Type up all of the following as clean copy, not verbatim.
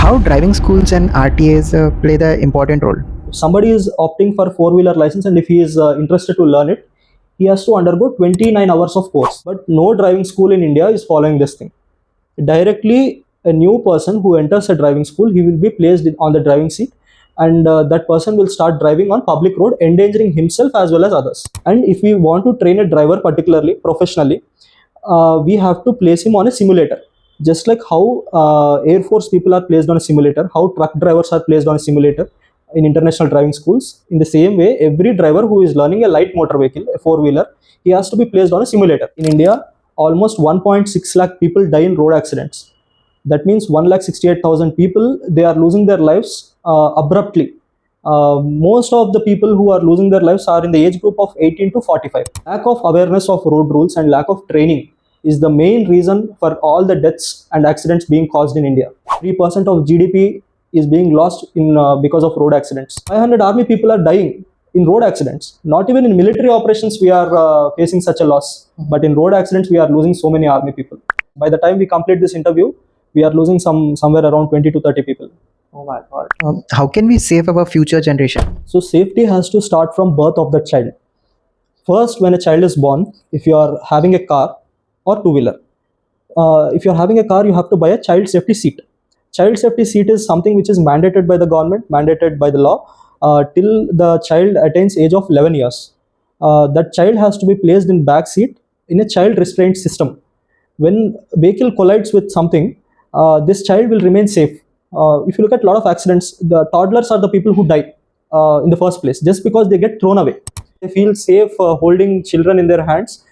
how driving schools and RTAs play the important role. If somebody is opting for four-wheeler license and if he is interested to learn it, he has to undergo 29 hours of course. But no driving school in India is following this thing. Directly, a new person who enters a driving school, he will be placed on the driving seat, and that person will start driving on public road, endangering himself as well as others. And if we want to train a driver particularly professionally, we have to place him on a simulator. Just like how Air Force people are placed on a simulator, how truck drivers are placed on a simulator in international driving schools, in the same way, every driver who is learning a light motor vehicle, a four-wheeler, he has to be placed on a simulator. In India, almost 1.6 lakh people die in road accidents. That means 1,68,000 people, they are losing their lives abruptly. Most of the people who are losing their lives are in the age group of 18 to 45. Lack of awareness of road rules and lack of training is the main reason for all the deaths and accidents being caused in India. 3% of GDP is being lost in because of road accidents. 500 army people are dying in road accidents. Not even in military operations we are facing such a loss, but in road accidents we are losing so many army people. By the time we complete this interview, we are losing somewhere around 20 to 30 people. Oh my God. How can we save our future generation? So safety has to start from birth of the child. First, when a child is born, if you are having a car or two-wheeler, if you are having a car, you have to buy a child safety seat. Child safety seat is something which is mandated by the government, mandated by the law, till the child attains age of 11 years. That child has to be placed in back seat in a child restraint system. When vehicle collides with something, this child will remain safe. If you look at a lot of accidents, the toddlers are the people who die in the first place just because they get thrown away. They feel safe holding children in their hands,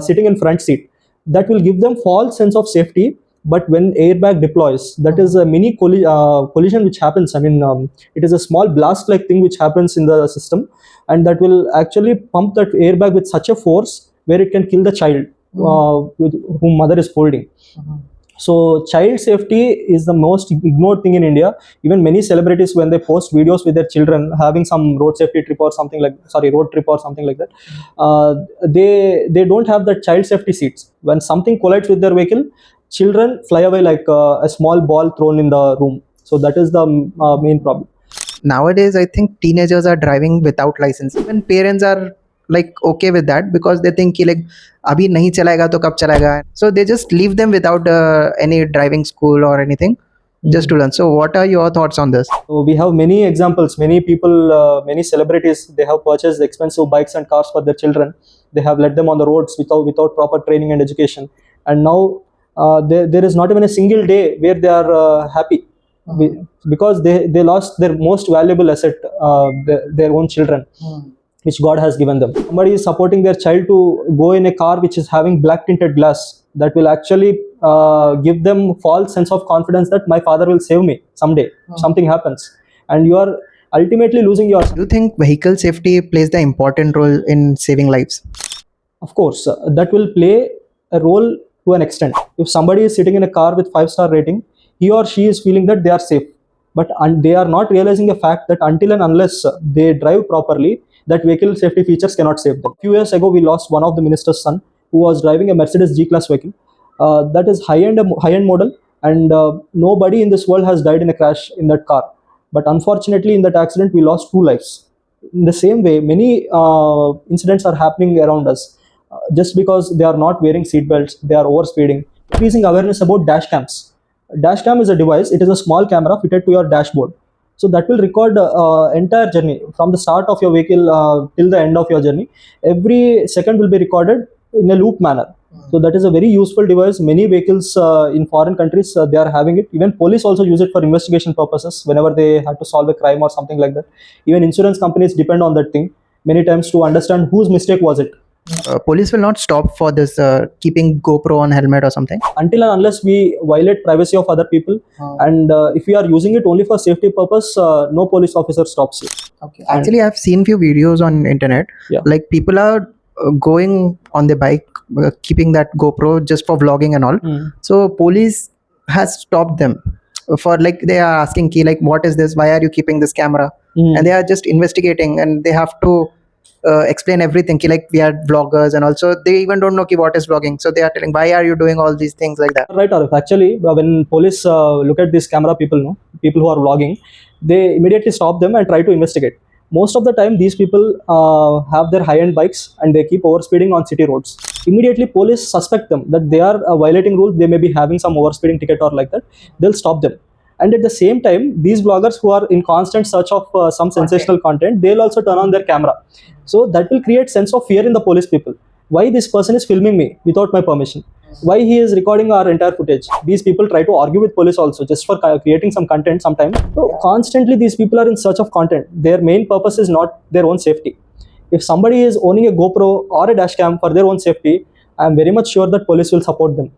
sitting in front seat. That will give them false sense of safety. But when airbag deploys, that is a mini collision which happens. I mean, it is a small blast-like thing which happens in the system, and that will actually pump that airbag with such a force where it can kill the child whom mother is holding. So child safety is the most ignored thing in India. Even many celebrities, when they post videos with their children having some road safety trip or something like, road trip or something like that, they don't have the child safety seats. When something collides with their vehicle, children fly away like a small ball thrown in the room. So that is the main problem. Nowadays, I think teenagers are driving without license. Even parents are like okay with that because they think like abhi nahi chalayega to kab chalayega. So they just leave them without any driving school or anything just to learn. So what are your thoughts on this? So we have many examples. Many people, many celebrities, they have purchased expensive bikes and cars for their children. They have led them on the roads without proper training and education. And now there is not even a single day where they are happy because they lost their most valuable asset, their own children, which God has given them. Somebody is supporting their child to go in a car which is having black tinted glass. That will actually give them false sense of confidence that my father will save me someday if something happens, and you are ultimately losing your. Do you think vehicle safety plays the important role in saving lives? Of course, that will play a role to an extent. If somebody is sitting in a car with 5-star rating, he or she is feeling that they are safe, but they are not realizing the fact that until and unless they drive properly, that vehicle safety features cannot save them. A few years ago, we lost one of the minister's son who was driving a Mercedes G-Class vehicle. That is high-end model, and nobody in this world has died in a crash in that car. But unfortunately, in that accident, we lost 2 lives. In the same way, many incidents are happening around us. Just because they are not wearing seat belts, they are overspeeding. Increasing awareness about dash cams. Dash cam is a device. It is a small camera fitted to your dashboard. So that will record entire journey from the start of your vehicle till the end of your journey. Every second will be recorded in a loop manner. So that is a very useful device. Many vehicles in foreign countries, they are having it. Even police also use it for investigation purposes whenever they have to solve a crime or something like that. Even insurance companies depend on that thing many times to understand whose mistake was it. Police will not stop for this keeping GoPro on helmet or something until and unless we violate privacy of other people. And if we are using it only for safety purpose, no police officer stops you. Okay. Actually, I've seen few videos on internet. Like people are going on the bike keeping that GoPro just for vlogging and all. So police has stopped them for like they are asking ki like what is this, why are you keeping this camera, and they are just investigating and they have to explain everything ki, like we are vloggers, and also they even don't know ki what is vlogging, so they are telling why are you doing all these things like that. Right, Arif. Actually, when police look at these camera people, no, people who are vlogging, they immediately stop them and try to investigate. Most of the time, these people have their high-end bikes and they keep overspeeding on city roads. Immediately, police suspect them that they are violating rules. They may be having some overspeeding ticket or like that. They'll stop them. And at the same time, these bloggers who are in constant search of some sensational content, they'll also turn on their camera. So that will create sense of fear in the police people. Why this person is filming me without my permission? Why he is recording our entire footage? These people try to argue with police also just for creating some content sometimes. So constantly these people are in search of content. Their main purpose is not their own safety. If somebody is owning a GoPro or a dash cam for their own safety, I am very much sure that police will support them.